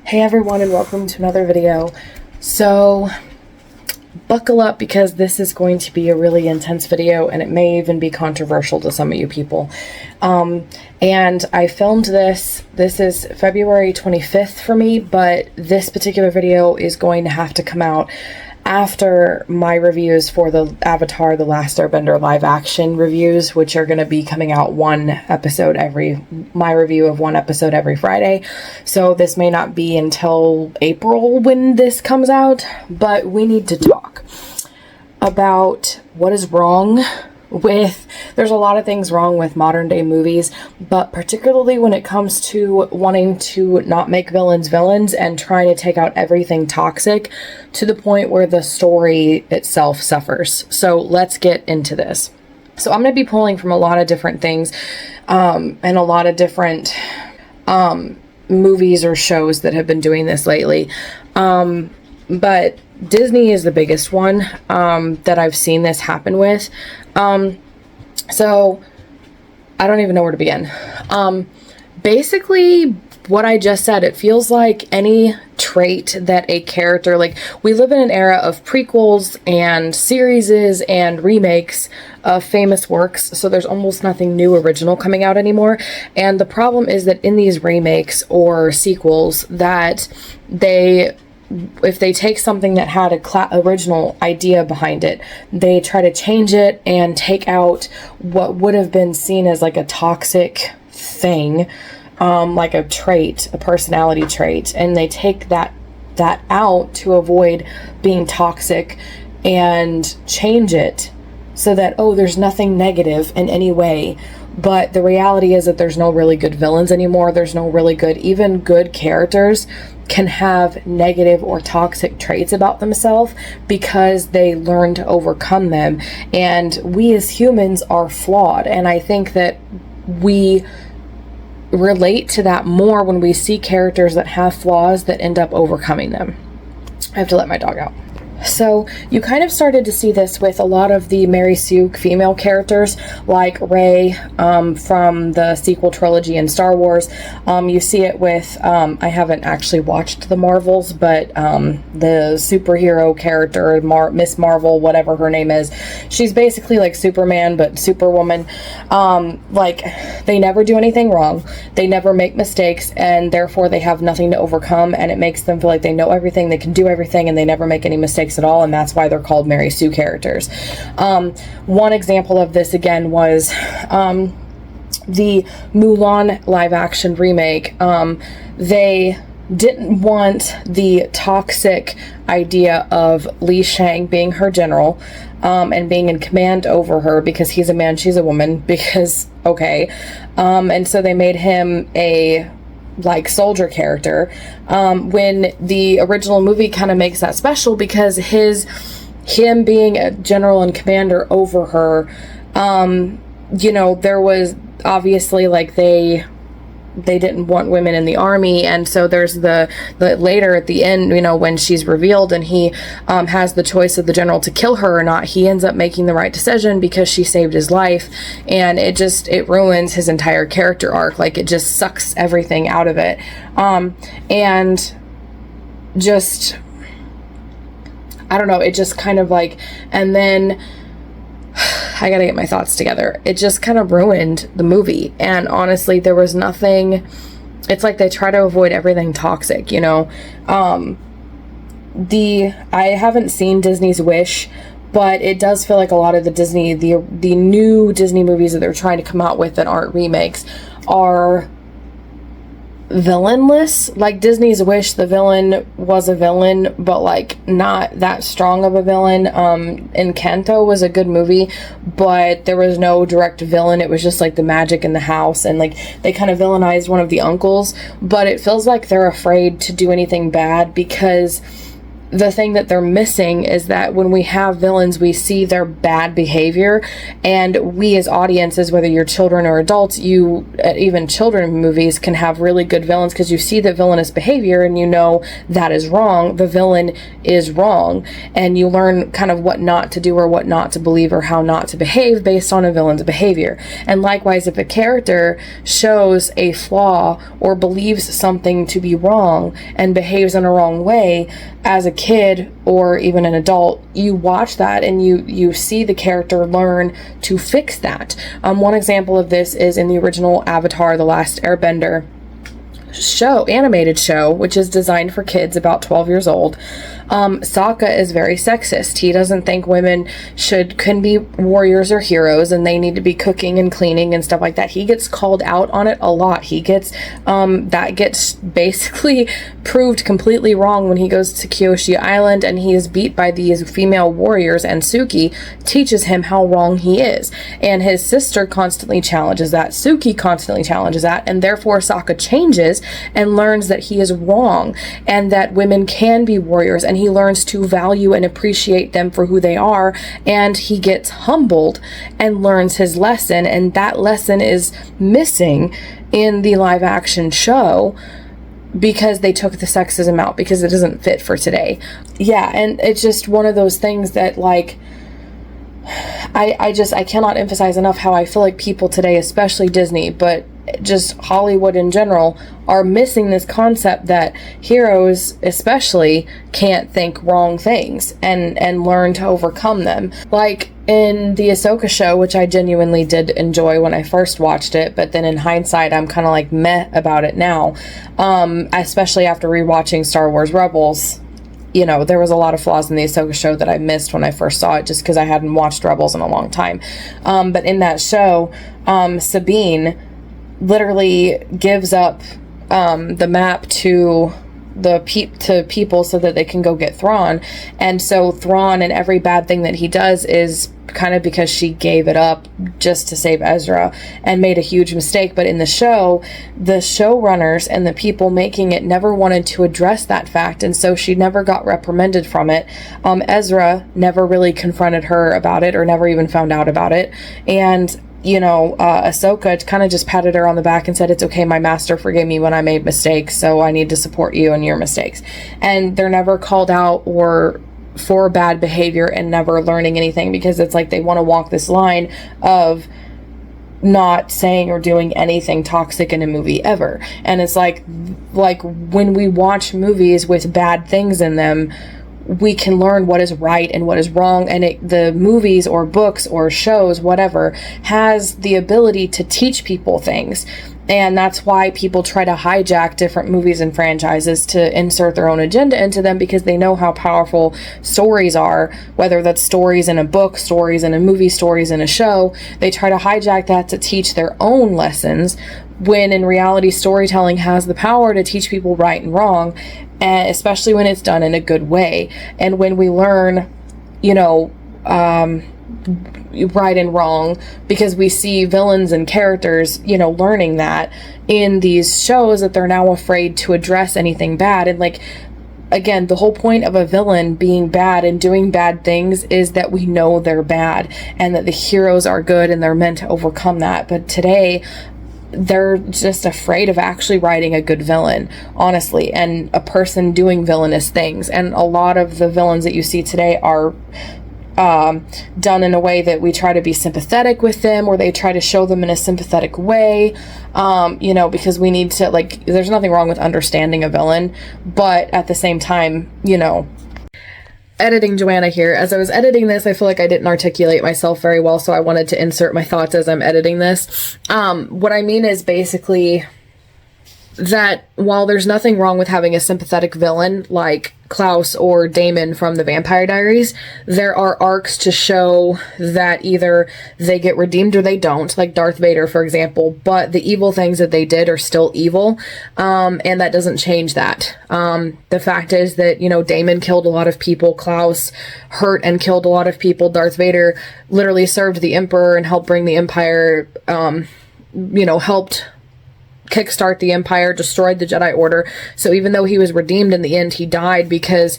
Hey everyone, and welcome to another video. So buckle up, because this is going to be a really intense video and it may even be controversial to some of you people. And I filmed this is February 25th for me, but this particular video is going to have to come out after my reviews for the Avatar: The Last Airbender live action reviews, which are going to be coming out my review of one episode every Friday. So this may not be until April when this comes out, but we need to talk about what is wrong with, there's a lot of things wrong with modern day movies, but particularly when it comes to wanting to not make villains and trying to take out everything toxic to the point where the story itself suffers. So let's get into this. So I'm going to be pulling from a lot of different things and a lot of different movies or shows that have been doing this lately. But Disney is the biggest one that I've seen this happen with. So I don't even know where to begin. Basically what I just said, it feels like any trait that a character, like, we live in an era of prequels and series and remakes of famous works, so there's almost nothing new original coming out anymore. And the problem is that in these remakes or sequels, that if they take something that had a original idea behind it, they try to change it and take out what would have been seen as like a toxic thing, like a trait, a personality trait, and they take that out to avoid being toxic and change it so that, oh, there's nothing negative in any way. But the reality is that there's no really good villains anymore. There's no really good, even good characters can have negative or toxic traits about themselves because they learn to overcome them. And we as humans are flawed. And I think that we relate to that more when we see characters that have flaws that end up overcoming them. I have to let my dog out. So you kind of started to see this with a lot of the Mary Sue female characters, like Rey from the sequel trilogy in Star Wars. You see it with, I haven't actually watched the Marvels, but the superhero character, Miss Marvel, whatever her name is, she's basically like Superman, but Superwoman. Like, they never do anything wrong. They never make mistakes, and therefore they have nothing to overcome, and it makes them feel like they know everything, they can do everything, and they never make any mistakes at all, and that's why they're called Mary Sue characters. One example of this again was the Mulan live action remake. They didn't want the toxic idea of Li Shang being her general and being in command over her, because he's a man, she's a woman, because okay. And so they made him a soldier character, when the original movie kind of makes that special because him being a general and commander over her, there was obviously, like, they didn't want women in the army, and so there's the later at the end, when she's revealed and he has the choice of the general to kill her or not, he ends up making the right decision because she saved his life, and it ruins his entire character arc. Like, it just sucks everything out of it, and just, I don't know, it just kind of like, and then I gotta get my thoughts together. It just kind of ruined the movie. And honestly, there was nothing, it's like they try to avoid everything toxic, I haven't seen Disney's Wish, but it does feel like a lot of the new Disney movies that they're trying to come out with that aren't remakes are villainless. Like Disney's Wish, the villain was a villain, but like not that strong of a villain. Encanto was a good movie, but there was no direct villain. It was just like the magic in the house, and like they kind of villainized one of the uncles, but it feels like they're afraid to do anything bad because the thing that they're missing is that when we have villains, we see their bad behavior, and we as audiences, whether you're children or adults, even children movies can have really good villains because you see the villainous behavior and you know that is wrong. The villain is wrong, and you learn kind of what not to do or what not to believe or how not to behave based on a villain's behavior. And likewise, if a character shows a flaw or believes something to be wrong and behaves in a wrong way, as a kid or even an adult, you watch that and you see the character learn to fix that. One example of this is in the original Avatar: The Last Airbender animated show, which is designed for kids about 12 years old. Sokka is very sexist. He doesn't think women can be warriors or heroes, and they need to be cooking and cleaning and stuff like that. He gets called out on it a lot. He gets that gets basically proved completely wrong when he goes to Kyoshi Island and he is beat by these female warriors, and Suki teaches him how wrong he is, and his sister constantly challenges that. Suki constantly challenges that, and therefore Sokka changes and learns that he is wrong and that women can be warriors, and he learns to value and appreciate them for who they are, and he gets humbled and learns his lesson. And that lesson is missing in the live action show because they took the sexism out, because it doesn't fit for today. Yeah, and it's just one of those things that, like, I cannot emphasize enough how I feel like people today, especially Disney, but just Hollywood in general, are missing this concept that heroes especially can't think wrong things and learn to overcome them. Like in the Ahsoka show, which I genuinely did enjoy when I first watched it, but then in hindsight I'm kind of like meh about it now, especially after rewatching Star Wars Rebels. You know, there was a lot of flaws in the Ahsoka show that I missed when I first saw it, just because I hadn't watched Rebels in a long time. But in that show, Sabine literally gives up the map to people so that they can go get Thrawn. And so Thrawn, and every bad thing that he does is kind of because she gave it up just to save Ezra and made a huge mistake. But in the show, the showrunners and the people making it never wanted to address that fact, and so she never got reprimanded from it. Ezra never really confronted her about it, or never even found out about it. And you know, Ahsoka kind of just patted her on the back and said, "It's okay, my master forgave me when I made mistakes, so I need to support you in your mistakes." And they're never called out or for bad behavior and never learning anything, because it's like they want to walk this line of not saying or doing anything toxic in a movie ever. And it's like when we watch movies with bad things in them, we can learn what is right and what is wrong, and the movies or books or shows, whatever, has the ability to teach people things. And that's why people try to hijack different movies and franchises to insert their own agenda into them, because they know how powerful stories are, whether that's stories in a book, stories in a movie, stories in a show. They try to hijack that to teach their own lessons, when in reality storytelling has the power to teach people right and wrong, and especially when it's done in a good way. And when we learn, you know, right and wrong, because we see villains and characters, you know, learning that in these shows, that they're now afraid to address anything bad. And like, again, the whole point of a villain being bad and doing bad things is that we know they're bad and that the heroes are good and they're meant to overcome that. But today, they're just afraid of actually writing a good villain, honestly, and a person doing villainous things. And a lot of the villains that you see today are done in a way that we try to be sympathetic with them, or they try to show them in a sympathetic way, you know, because we need to, like, there's nothing wrong with understanding a villain, but at the same time, you know, editing Joanna here. As I was editing this, I feel like I didn't articulate myself very well, so I wanted to insert my thoughts as I'm editing this. What I mean is basically that while there's nothing wrong with having a sympathetic villain like Klaus or Damon from the Vampire Diaries, there are arcs to show that either they get redeemed or they don't, like Darth Vader, for example, but the evil things that they did are still evil, and that doesn't change that. The fact is that, you know, Damon killed a lot of people, Klaus hurt and killed a lot of people, Darth Vader literally served the Emperor and helped bring the Empire, you know, helped kickstart the Empire, destroyed the Jedi Order. So even though he was redeemed in the end, he died because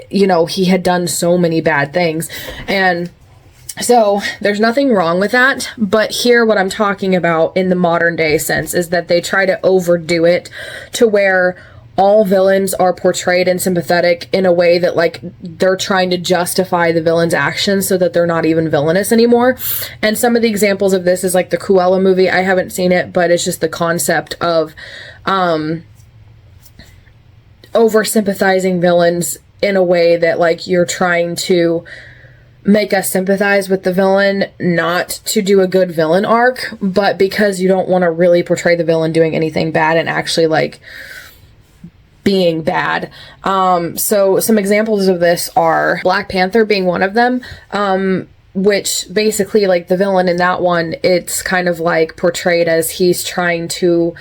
you know, he had done so many bad things. And so there's nothing wrong with that, but here what I'm talking about in the modern day sense is that they try to overdo it to where all villains are portrayed and sympathetic in a way that, like, they're trying to justify the villain's actions so that they're not even villainous anymore. And some of the examples of this is like the Cruella movie. I haven't seen it, but it's just the concept of over sympathizing villains in a way that, like, you're trying to make us sympathize with the villain, not to do a good villain arc, but because you don't want to really portray the villain doing anything bad and actually, like, being bad. So some examples of this are Black Panther being one of them, which basically, like, the villain in that one, it's kind of like portrayed as he's trying to,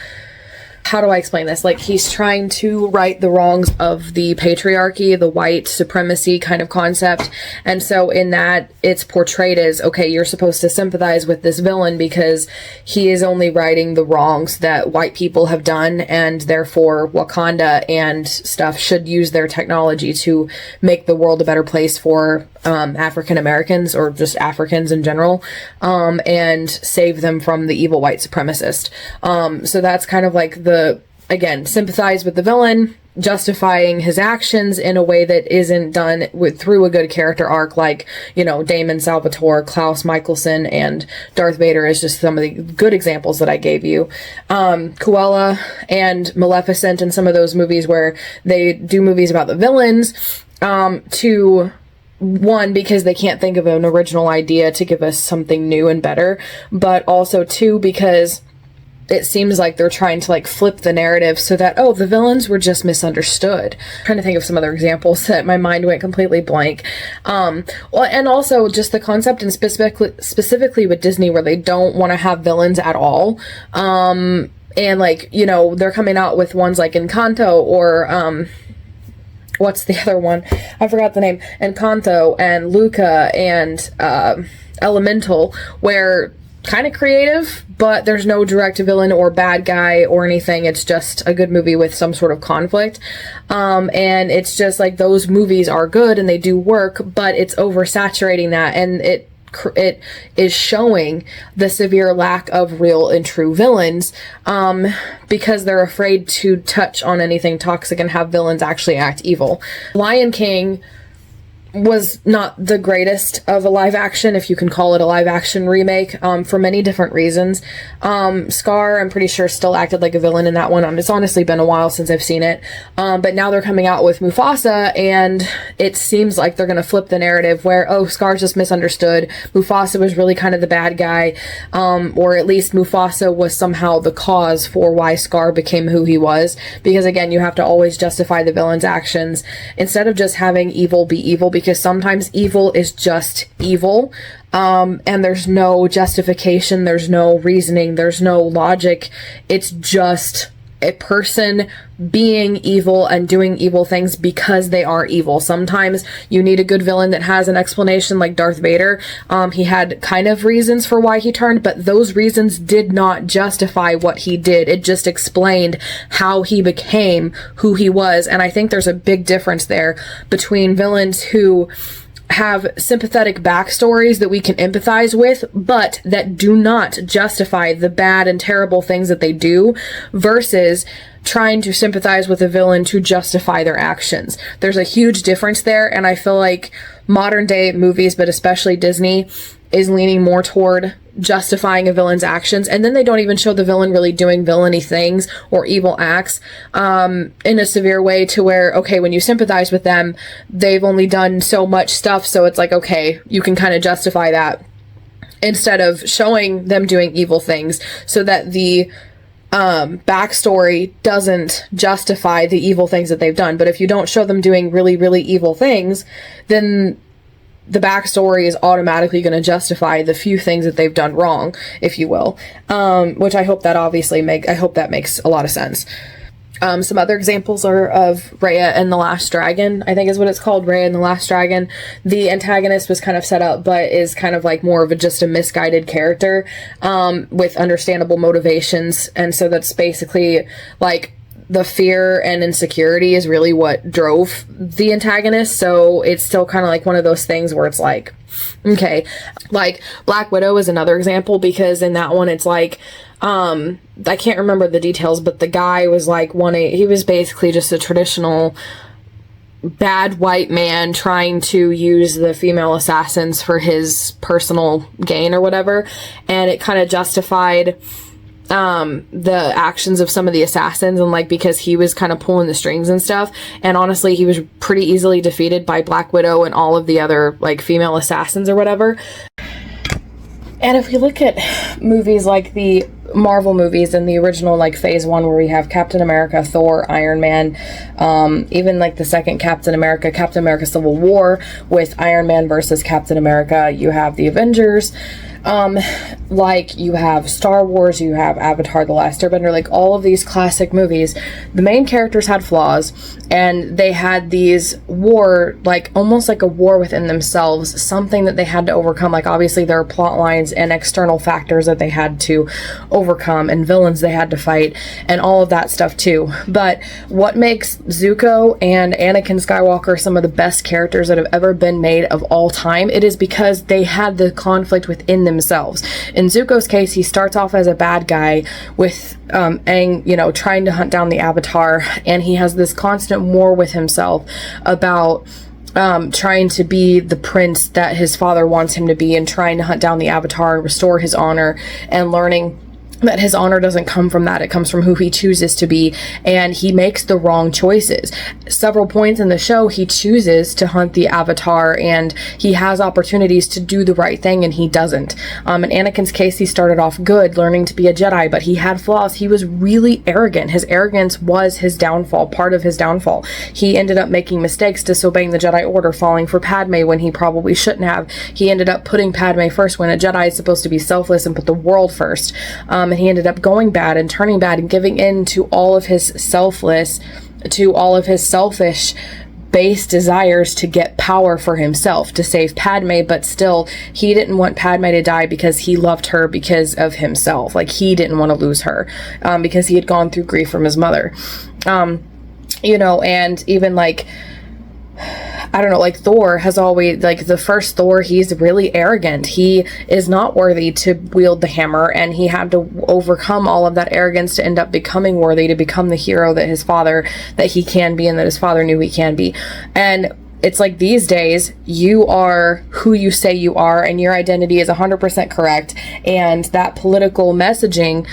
how do I explain this? Like, he's trying to right the wrongs of the patriarchy, the white supremacy kind of concept. And so in that, it's portrayed as, okay, you're supposed to sympathize with this villain because he is only righting the wrongs that white people have done, and therefore Wakanda and stuff should use their technology to make the world a better place for African Americans, or just Africans in general, and save them from the evil white supremacist. So that's kind of like again, sympathize with the villain, justifying his actions in a way that isn't done through a good character arc, like, you know, Damon Salvatore, Klaus Michelson, and Darth Vader is just some of the good examples that I gave you. Cruella and Maleficent and some of those movies where they do movies about the villains, to one, because they can't think of an original idea to give us something new and better, but also two, because it seems like they're trying to, like, flip the narrative so that, oh, the villains were just misunderstood. I'm trying to think of some other examples that my mind went completely blank. Well, and also just the concept, and specifically with Disney, where they don't want to have villains at all. And, like, you know, they're coming out with ones like Encanto, or what's the other one? I forgot the name. Encanto and Luca and Elemental, where kind of creative, but there's no direct villain or bad guy or anything. It's just a good movie with some sort of conflict. And it's just like, those movies are good and they do work, but it's oversaturating that, and it is showing the severe lack of real and true villains, because they're afraid to touch on anything toxic and have villains actually act evil. Lion King was not the greatest of a live action, if you can call it a live action remake, for many different reasons. Scar, I'm pretty sure, still acted like a villain in that one. It's honestly been a while since I've seen it. But now they're coming out with Mufasa, and it seems like they're going to flip the narrative where, oh, Scar's just misunderstood. Mufasa was really kind of the bad guy, or at least Mufasa was somehow the cause for why Scar became who he was. Because again, you have to always justify the villain's actions instead of just having evil be evil, because sometimes evil is just evil, and there's no justification, there's no reasoning, there's no logic. It's just a person being evil and doing evil things because they are evil. Sometimes you need a good villain that has an explanation, like Darth Vader. He had kind of reasons for why he turned, but those reasons did not justify what he did. It just explained how he became who he was. And I think there's a big difference there between villains who have sympathetic backstories that we can empathize with, but that do not justify the bad and terrible things that they do, versus trying to sympathize with a villain to justify their actions. There's a huge difference there, and I feel like modern day movies, but especially Disney, is leaning more toward justifying a villain's actions, and then they don't even show the villain really doing villainy things or evil acts in a severe way, to where, okay, when you sympathize with them, they've only done so much stuff, so it's like, okay, you can kind of justify that, instead of showing them doing evil things so that the backstory doesn't justify the evil things that they've done. But if you don't show them doing really, really evil things, then the backstory is automatically going to justify the few things that they've done wrong, if you will. Which I hope that I hope that makes a lot of sense. Some other examples are of Raya and the Last Dragon, I think is what it's called, Raya and the Last Dragon. The antagonist was kind of set up, but is kind of like more of just a misguided character, with understandable motivations. And so that's basically like, the fear and insecurity is really what drove the antagonist. So it's still kind of like one of those things where it's like, okay, like Black Widow is another example, because in that one, it's like, I can't remember the details, but the guy was like he was basically just a traditional bad white man trying to use the female assassins for his personal gain or whatever. And it kind of justified the actions of some of the assassins, and like, because he was kind of pulling the strings and stuff. And honestly, he was pretty easily defeated by Black Widow and all of the other like female assassins or whatever. And if we look at movies like the Marvel movies and the original like phase 1, where we have Captain America, Thor, Iron Man, even like the second Captain America Civil War with Iron Man versus Captain America, you have the Avengers, like you have Star Wars, you have Avatar, The Last Airbender, like all of these classic movies, the main characters had flaws, and they had these like almost like a war within themselves, something that they had to overcome. Like obviously there are plot lines and external factors that they had to overcome, and villains they had to fight, and all of that stuff too. But what makes Zuko and Anakin Skywalker some of the best characters that have ever been made of all time, it is because they had the conflict within themselves. In Zuko's case, he starts off as a bad guy with Aang, trying to hunt down the Avatar, and he has this constant war with himself about trying to be the prince that his father wants him to be, and trying to hunt down the Avatar and restore his honor, and learning that his honor doesn't come from that, it comes from who he chooses to be, and he makes the wrong choices. Several points in the show, he chooses to hunt the Avatar, and he has opportunities to do the right thing, and he doesn't. In Anakin's case, he started off good, learning to be a Jedi, but he had flaws. He was really arrogant. His arrogance was his downfall, part of his downfall. He ended up making mistakes, disobeying the Jedi Order, falling for Padme when he probably shouldn't have. He ended up putting Padme first when a Jedi is supposed to be selfless and put the world first. And he ended up going bad and turning bad and giving in to all of his selfish base desires to get power for himself, to save Padme, but still he didn't want Padme to die because he loved her because of himself. Like, he didn't want to lose her because he had gone through grief from his mother. And even like, I don't know, like Thor has always, like the first Thor, he's really arrogant. He is not worthy to wield the hammer, and he had to overcome all of that arrogance to end up becoming worthy, to become the hero that he can be, and that his father knew he can be. And it's like these days, you are who you say you are, and your identity is 100% correct. And that political messaging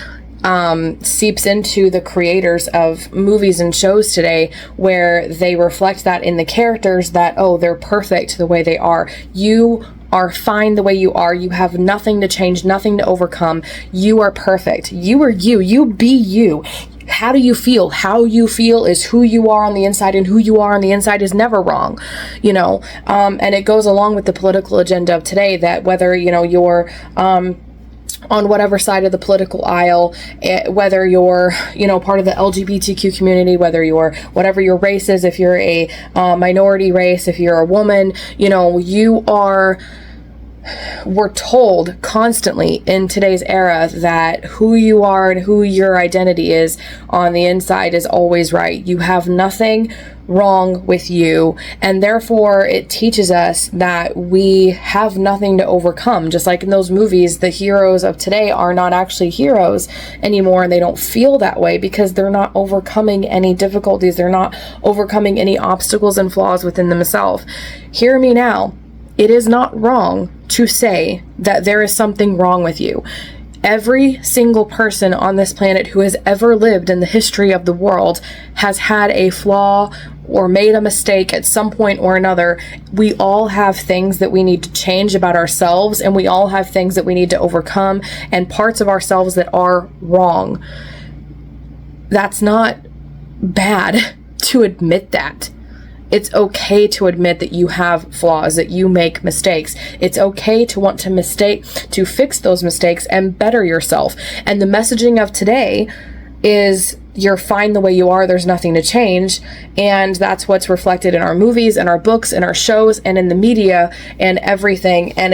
seeps into the creators of movies and shows today, where they reflect that in the characters, that, oh, they're perfect the way they are. You are fine the way you are. You have nothing to change, nothing to overcome. You are perfect. You are you. You be you. How do you feel? How you feel is who you are on the inside, and who you are on the inside is never wrong, and it goes along with the political agenda of today, that whether, you're, on whatever side of the political aisle, whether you're, part of the LGBTQ community, whether you're, whatever your race is, if you're a minority race, if you're a woman, we're told constantly in today's era that who you are and who your identity is on the inside is always right. You have nothing wrong with you, and therefore it teaches us that we have nothing to overcome. Just like in those movies, the heroes of today are not actually heroes anymore, and they don't feel that way because they're not overcoming any difficulties. They're not overcoming any obstacles and flaws within themselves. Hear me now. It is not wrong to say that there is something wrong with you. Every single person on this planet who has ever lived in the history of the world has had a flaw or made a mistake at some point or another. We all have things that we need to change about ourselves, and we all have things that we need to overcome, and parts of ourselves that are wrong. That's not bad to admit that. It's okay to admit that you have flaws, that you make mistakes. It's okay to want to fix those mistakes and better yourself. And the messaging of today is you're fine the way you are, there's nothing to change. And that's what's reflected in our movies and our books and our shows and in the media and everything. And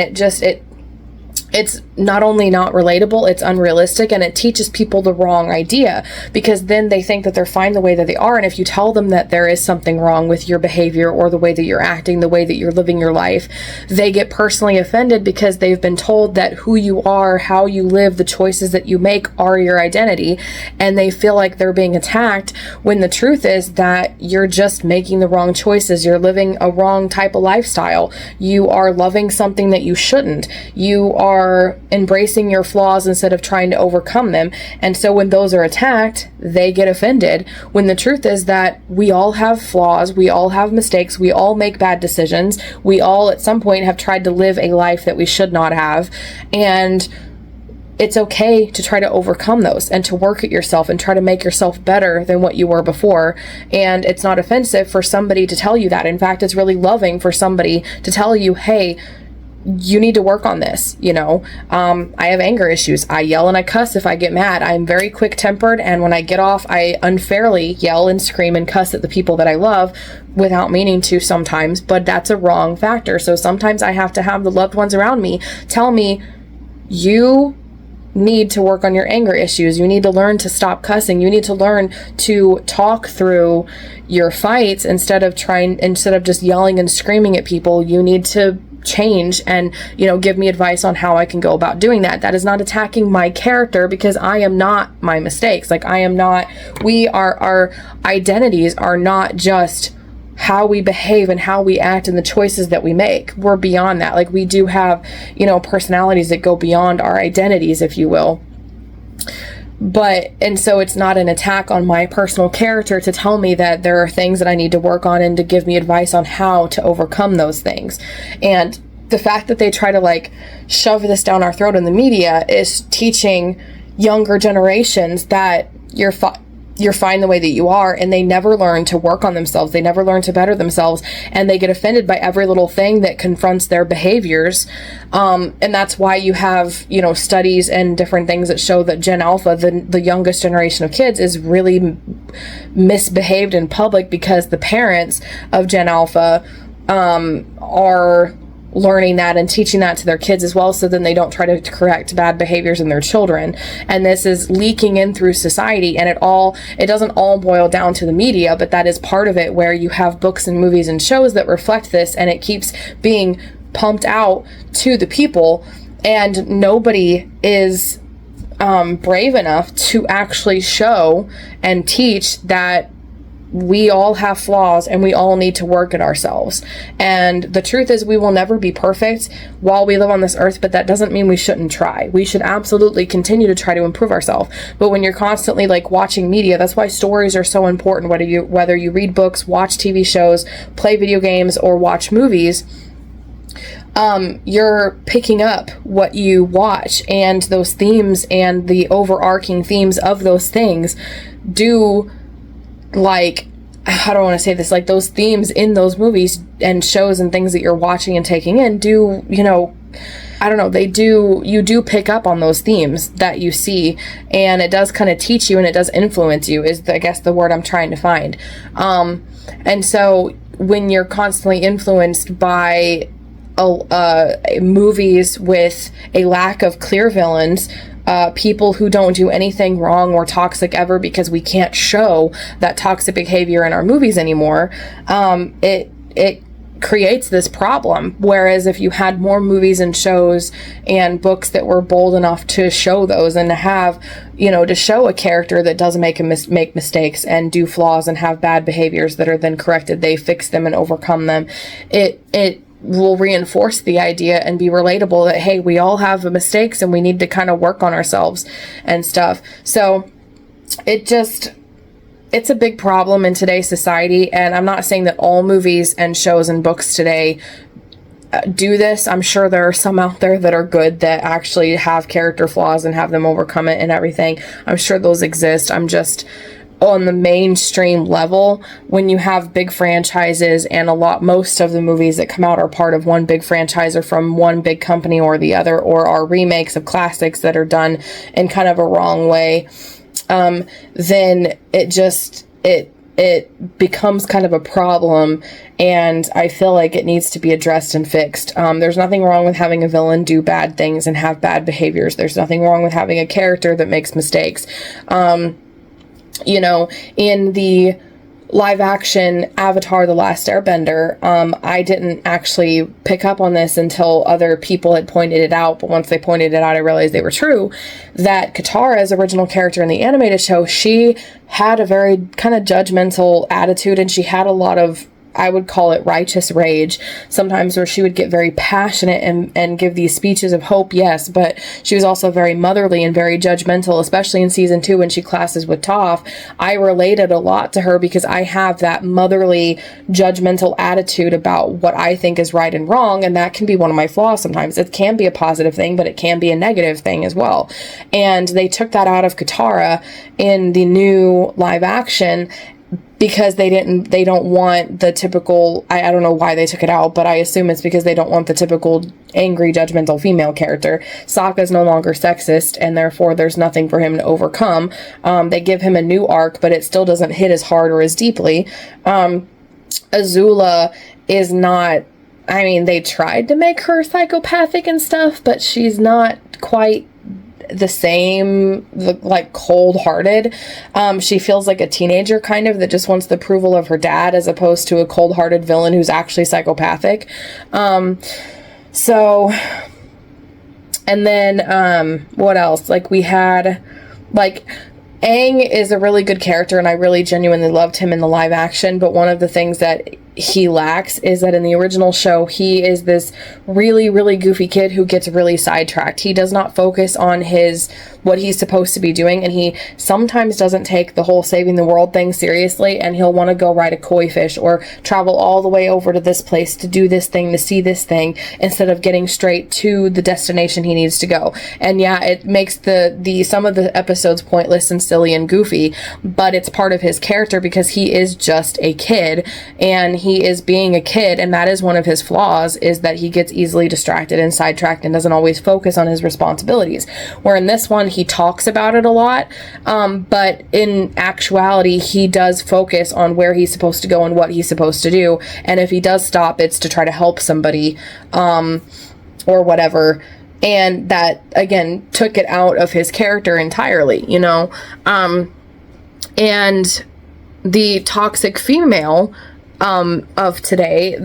it's not only not relatable, it's unrealistic, and it teaches people the wrong idea, because then they think that they're fine the way that they are. And if you tell them that there is something wrong with your behavior or the way that you're acting, the way that you're living your life, they get personally offended because they've been told that who you are, how you live, the choices that you make are your identity, and they feel like they're being attacked, when the truth is that you're just making the wrong choices. You're living a wrong type of lifestyle. You are loving something that you shouldn't. You are embracing your flaws instead of trying to overcome them. And so when those are attacked, they get offended, when the truth is that we all have flaws, we all have mistakes, we all make bad decisions, we all at some point have tried to live a life that we should not have, and it's okay to try to overcome those and to work at yourself and try to make yourself better than what you were before. And it's not offensive for somebody to tell you that. In fact, it's really loving for somebody to tell you, hey, you need to work on this. I have anger issues. I yell and I cuss if I get mad. I'm very quick tempered, and when I get off, I unfairly yell and scream and cuss at the people that I love without meaning to sometimes, but that's a wrong factor. So sometimes I have to have the loved ones around me tell me, you need to work on your anger issues. You need to learn to stop cussing. You need to learn to talk through your fights instead of just yelling and screaming at people. You need to change and, give me advice on how I can go about doing that. That is not attacking my character, because I am not my mistakes. Our identities are not just how we behave and how we act and the choices that we make. We're beyond that. We do have, personalities that go beyond our identities, if you will. And so it's not an attack on my personal character to tell me that there are things that I need to work on and to give me advice on how to overcome those things. And the fact that they try to shove this down our throat in the media is teaching younger generations that you're fine the way that you are, and they never learn to work on themselves. They never learn to better themselves, and they get offended by every little thing that confronts their behaviors. And that's why you have, studies and different things that show that Gen Alpha, the youngest generation of kids, is really misbehaved in public, because the parents of Gen Alpha are learning that and teaching that to their kids as well, so then they don't try to correct bad behaviors in their children. And this is leaking in through society, and it doesn't all boil down to the media, but that is part of it, where you have books and movies and shows that reflect this, and it keeps being pumped out to the people, and nobody is brave enough to actually show and teach that we all have flaws and we all need to work at ourselves. And the truth is, we will never be perfect while we live on this earth, but that doesn't mean we shouldn't try. We should absolutely continue to try to improve ourselves. But when you're constantly watching media, that's why stories are so important. Whether you read books, watch TV shows, play video games, or watch movies, you're picking up what you watch, and those themes and the overarching themes of those things do, I don't want to say this, those themes in those movies and shows and things that you're watching and taking in do, I don't know, you do pick up on those themes that you see, and it does kind of teach you, and it does influence you, is I guess the word I'm trying to find. And so when you're constantly influenced by movies with a lack of clear villains, people who don't do anything wrong or toxic ever, because we can't show that toxic behavior in our movies anymore, it creates this problem. Whereas if you had more movies and shows and books that were bold enough to show those, and to have, to show a character that does make mistakes and do flaws and have bad behaviors that are then corrected, they fix them and overcome them, it will reinforce the idea and be relatable that, hey, we all have mistakes and we need to kind of work on ourselves and stuff. So it's a big problem in today's society. And I'm not saying that all movies and shows and books today do this. I'm sure there are some out there that are good, that actually have character flaws and have them overcome it and everything. I'm sure those exist. I'm just, on the mainstream level, when you have big franchises, and most of the movies that come out are part of one big franchise or from one big company or the other, or are remakes of classics that are done in kind of a wrong way, then it it becomes kind of a problem, and I feel like it needs to be addressed and fixed. There's nothing wrong with having a villain do bad things and have bad behaviors. There's nothing wrong with having a character that makes mistakes. You know, in the live action Avatar: The Last Airbender, I didn't actually pick up on this until other people had pointed it out, but once they pointed it out, I realized they were true, that Katara's original character in the animated show, she had a very kind of judgmental attitude, and she had a lot of, I would call it righteous rage, sometimes, where she would get very passionate and give these speeches of hope, yes, but she was also very motherly and very judgmental, especially in season 2 when she classes with Toph. I related a lot to her because I have that motherly, judgmental attitude about what I think is right and wrong, and that can be one of my flaws sometimes. It can be a positive thing, but it can be a negative thing as well. And they took that out of Katara in the new live action, because they don't want the typical, I don't know why they took it out, but I assume it's because they don't want the typical angry, judgmental female character. Sokka's no longer sexist, and therefore there's nothing for him to overcome. They give him a new arc, but it still doesn't hit as hard or as deeply. Azula is not, I mean, they tried to make her psychopathic and stuff, but she's not quite the same, like cold-hearted. She feels like a teenager kind of that just wants the approval of her dad, as opposed to a cold-hearted villain who's actually psychopathic. So, and then what else? Like, we had, like, Aang is a really good character, and I really genuinely loved him in the live action, but one of the things that he lacks is that in the original show, he is this really, really goofy kid who gets really sidetracked. He does not focus on what he's supposed to be doing, and he sometimes doesn't take the whole saving the world thing seriously, and he'll want to go ride a koi fish or travel all the way over to this place to do this thing, to see this thing, instead of getting straight to the destination he needs to go. And yeah, it makes the some of the episodes pointless and silly and goofy, but it's part of his character because he is just a kid, and he is being a kid, and that is one of his flaws, is that he gets easily distracted and sidetracked and doesn't always focus on his responsibilities. Where in this one, he talks about it a lot, but in actuality, he does focus on where he's supposed to go and what he's supposed to do, and if he does stop, it's to try to help somebody, or whatever. And that, again, took it out of his character entirely, you know? And the toxic female of today,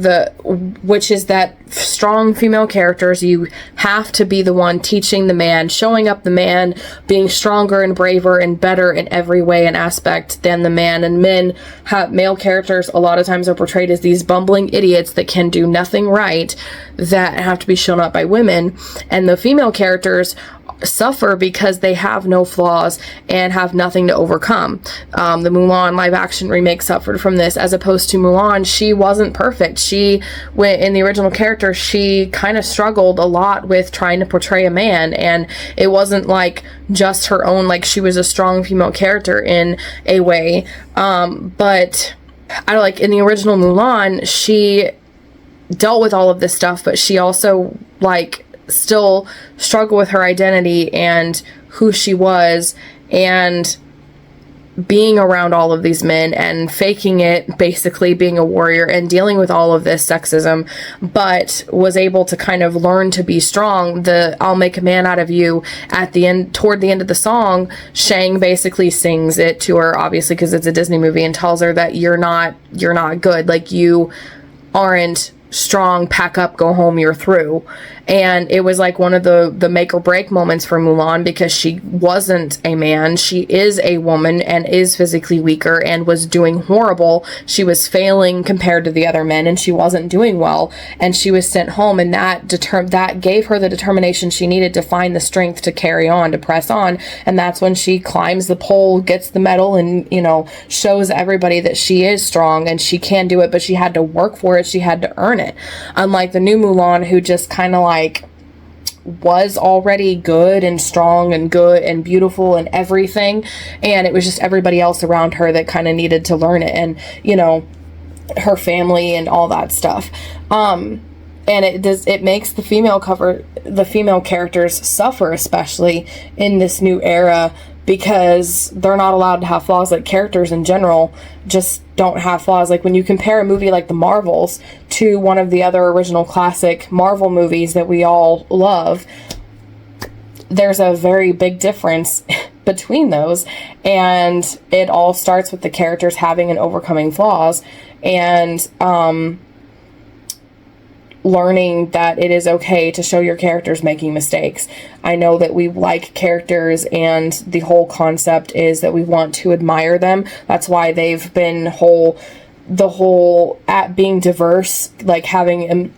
which is that strong female characters, you have to be the one teaching the man, showing up the man, being stronger and braver and better in every way and aspect than the man. And male characters a lot of times are portrayed as these bumbling idiots that can do nothing right, that have to be shown up by women. And the female characters suffer because they have no flaws and have nothing to overcome. The Mulan live action remake suffered from this, as opposed to Mulan, she wasn't perfect. She went in the original character, she kind of struggled a lot with trying to portray a man, and it wasn't like just her own, like she was a strong female character in a way, but I like in the original Mulan, she dealt with all of this stuff, but she also like still struggle with her identity and who she was, and being around all of these men and faking it, basically being a warrior and dealing with all of this sexism, but was able to kind of learn to be strong. I'll make a man out of you at the end, toward the end of the song, Shang basically sings it to her, obviously because it's a Disney movie, and tells her that you're not good, like you aren't strong, pack up, go home, you're through. And it was like one of the make or break moments for Mulan, because she wasn't a man, she is a woman and is physically weaker and was doing horrible. She was failing compared to the other men, and she wasn't doing well, and she was sent home, and that gave her the determination she needed to find the strength to carry on, to press on. And that's when she climbs the pole, gets the medal, and shows everybody that she is strong and she can do it, but she had to work for it, she had to earn it. Unlike the new Mulan, who just kind of like was already good and strong and good and beautiful and everything, and it was just everybody else around her that kind of needed to learn it, and her family and all that stuff. And it makes the female characters suffer, especially in this new era, because they're not allowed to have flaws. Like, characters in general just don't have flaws. Like, when you compare a movie like The Marvels to one of the other original classic Marvel movies that we all love, there's a very big difference between those, and it all starts with the characters having and overcoming flaws, and learning that it is okay to show your characters making mistakes. I know that we like characters, and the whole concept is that we want to admire them. That's why they've been the whole at being diverse, like having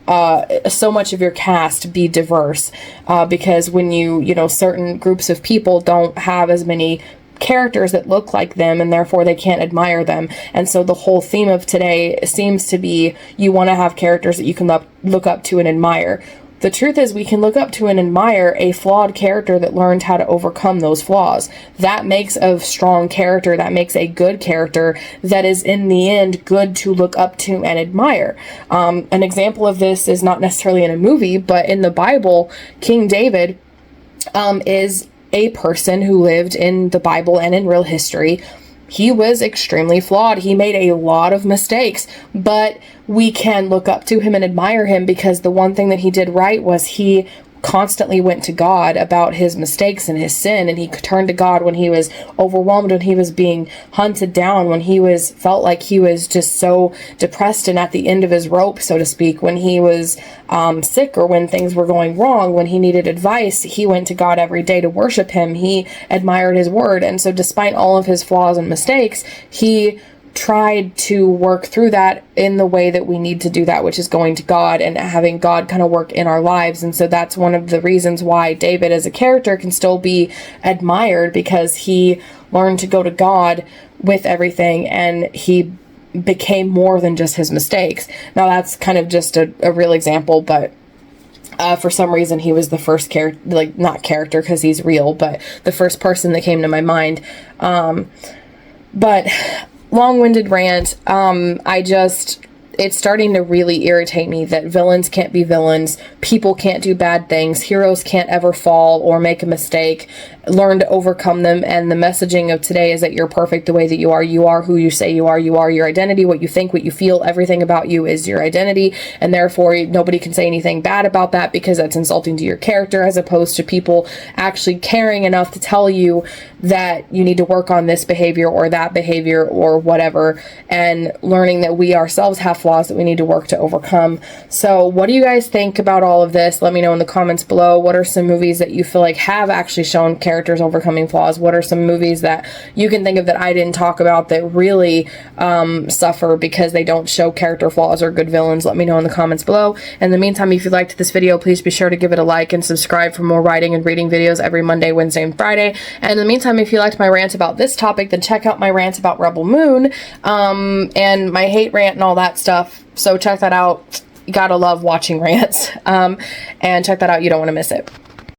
so much of your cast be diverse, because when you know, certain groups of people don't have as many characters that look like them, and therefore they can't admire them. And so the whole theme of today seems to be, you want to have characters that you can look up to and admire. The truth is, we can look up to and admire a flawed character that learned how to overcome those flaws. That makes a strong character, that makes a good character that is in the end good to look up to and admire. An example of this is not necessarily in a movie, but in the Bible, King David is a person who lived in the Bible and in real history. He was extremely flawed. He made a lot of mistakes, but we can look up to him and admire him because the one thing that he did right was he constantly went to God about his mistakes and his sin, and he turned to God when he was overwhelmed, when he was being hunted down, when he felt like he was just so depressed and at the end of his rope, so to speak, when he was sick, or when things were going wrong, when he needed advice. He went to God every day to worship him. He admired his word. And so despite all of his flaws and mistakes, he tried to work through that in the way that we need to do that, which is going to God and having God kind of work in our lives. And so that's one of the reasons why David as a character can still be admired, because he learned to go to God with everything, and he became more than just his mistakes. Now that's kind of just a real example, but for some reason he was the first character, like, not character because he's real, but the first person that came to my mind. But long-winded rant. It's starting to really irritate me that villains can't be villains, people can't do bad things, heroes can't ever fall or make a mistake, learn to overcome them. And the messaging of today is that you're perfect the way that you are who you say you are your identity, what you think, what you feel, everything about you is your identity, and therefore nobody can say anything bad about that because that's insulting to your character, as opposed to people actually caring enough to tell you that you need to work on this behavior or that behavior or whatever, and learning that we ourselves have flaws that we need to work to overcome. So what do you guys think about all of this? Let me know in the comments below. What are some movies that you feel like have actually shown characters overcoming flaws? What are some movies that you can think of that I didn't talk about that really suffer because they don't show character flaws or good villains? Let me know in the comments below. In the meantime, if you liked this video, please be sure to give it a like and subscribe for more writing and reading videos every Monday, Wednesday, and Friday. And in the meantime, if you liked my rant about this topic, then check out my rant about Rebel Moon and my hate rant and all that stuff. So check that out. You gotta love watching rants. And check that out. You don't want to miss it.